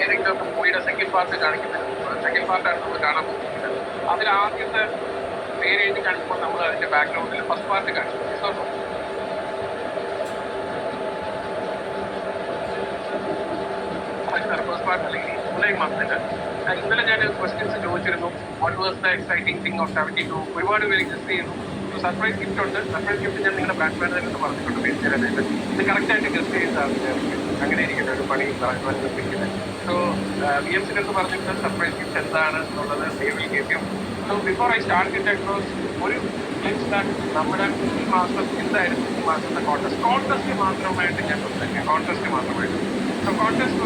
ഏതെങ്കിലുമൊക്കെ മൂവിയുടെ second part കാണിക്കുന്നത്, സെക്കൻഡ് പാർട്ടാണ് നമ്മൾ കാണാൻ പോകുന്നത്. അതിൽ ആദ്യത്തെ പേര് എഴുതി കാണിക്കുമ്പോൾ നമ്മൾ അതിന്റെ ബാക്ക്ഗ്രൗണ്ടിൽ ഫസ്റ്റ് പാർട്ട് കാണിക്കും. ഫസ്റ്റ് പാർട്ട് അല്ലെങ്കിൽ ജൂലൈ മാസത്തിൽ ഇന്നലെ ഞാൻ ക്വസ്റ്റ്യൻസ് ചോദിച്ചിരുന്നു. What was the exciting thing of 72? ഒരുപാട് പേര് ഗസ്റ്റ് ചെയ്യുന്നു. സർപ്രൈസ് ഗിഫ്റ്റ് ഉണ്ട്. സർപ്രൈസ് ഗിഫ്റ്റ് ഞാൻ നിങ്ങളുടെ ബാക്ക് മാനേജറിൽ നിന്ന് പറഞ്ഞിട്ടുണ്ട് പേര് തരാനായിട്ട്. ഇത് കറക്റ്റായിട്ട് ഗസ്റ്റ് ചെയ്ത അങ്ങനെ ഇരിക്കുന്ന ഒരു പണി പറഞ്ഞിരിക്കുന്നത്. സോ BMCയുടെ അടുത്ത് പറഞ്ഞിട്ട് സർപ്രൈസ് ഗിഫ്റ്റ് എന്താണ് എന്നുള്ളത് സേവിൽ കേൾക്കും. So before I start it across ഒരു നമ്മുടെ ഈ മാസം എന്തായിരുന്നു ഈ മാസത്തെ കോൺടെസ്റ്റ് മാത്രമായിട്ട് ഞാൻ സംസാരിക്കാം. കോൺടെസ്റ്റ് മാത്രമായിട്ട്. സോ കോൺടെസ്റ്റ്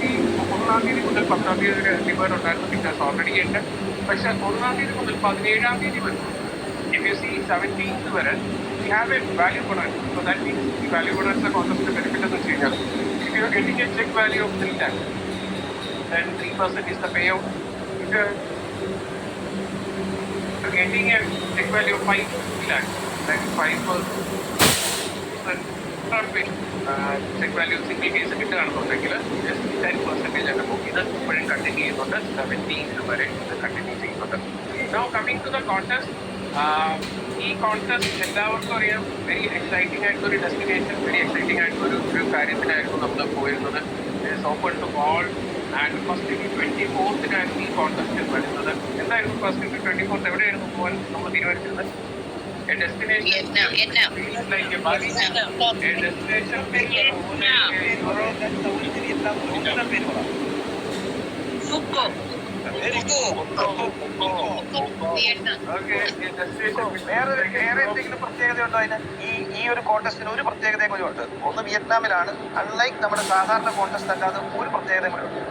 ഈ 1-ാം തീയതി മുതൽ 10-ാം തീയതി വരെ ഡിബേറ്റ് ഉണ്ടായിരുന്നു. ഫിക്ചേഴ്സ് ഓൾറെഡി ഉണ്ട്. പക്ഷെ 1-ാം തീയതി മുതൽ 17-ാം തീയതി വരെ if you see 17th വരെ we have a value bonus. So that means the value bonus the contest benefit എന്ന് വെച്ച് കഴിഞ്ഞാൽ if you are getting a check value of 3 lakh then 3% is the payout. If you are getting a check value of 5 lakh then 5% check value single case കിട്ടുകയാണെന്നുണ്ടെങ്കിൽ just 10% ആണ് പോകും. ഇത് ഇപ്പോഴും continue ചെയ്യുന്നുണ്ട്. 17th വരെ ഇത് കണ്ടിന്യൂ ചെയ്യുന്നുണ്ട്. Now coming to the contest, ഈ കോൺടെസ്റ്റ് എല്ലാവർക്കും അറിയാം വെരി എക്സൈറ്റിംഗ് ആയിട്ടൊരു ഡെസ്റ്റിനേഷൻ, വെരി എക്സൈറ്റിംഗ് ആയിട്ടൊരു കാര്യത്തിനായിരുന്നു നമ്മൾ പോയിരുന്നത്. It's open to all. And first 24th ഈ കോൺടെസ്റ്റിൽ വരുന്നത്. എന്തായിരുന്നു ഫസ്റ്റ് 24th എവിടെയായിരുന്നു പോകാൻ നമ്മൾ തീരുമാനിച്ചത്? A destination feels like a body. A destination feels വേറെ എന്തെങ്കിലും പ്രത്യേകത ഉണ്ടോ അതിന്? ഈ ഒരു കോൺടെസ്റ്റിന് ഒരു പ്രത്യേകതയും കൂടി ഉണ്ട്. ഒന്ന് വിയറ്റ്നാമിലാണ്. അൺലൈക്ക് നമ്മുടെ സാധാരണ കോൺടെസ്റ്റ് അല്ലാതെ ഒരു പ്രത്യേകതയും കൂടി ഉണ്ട്.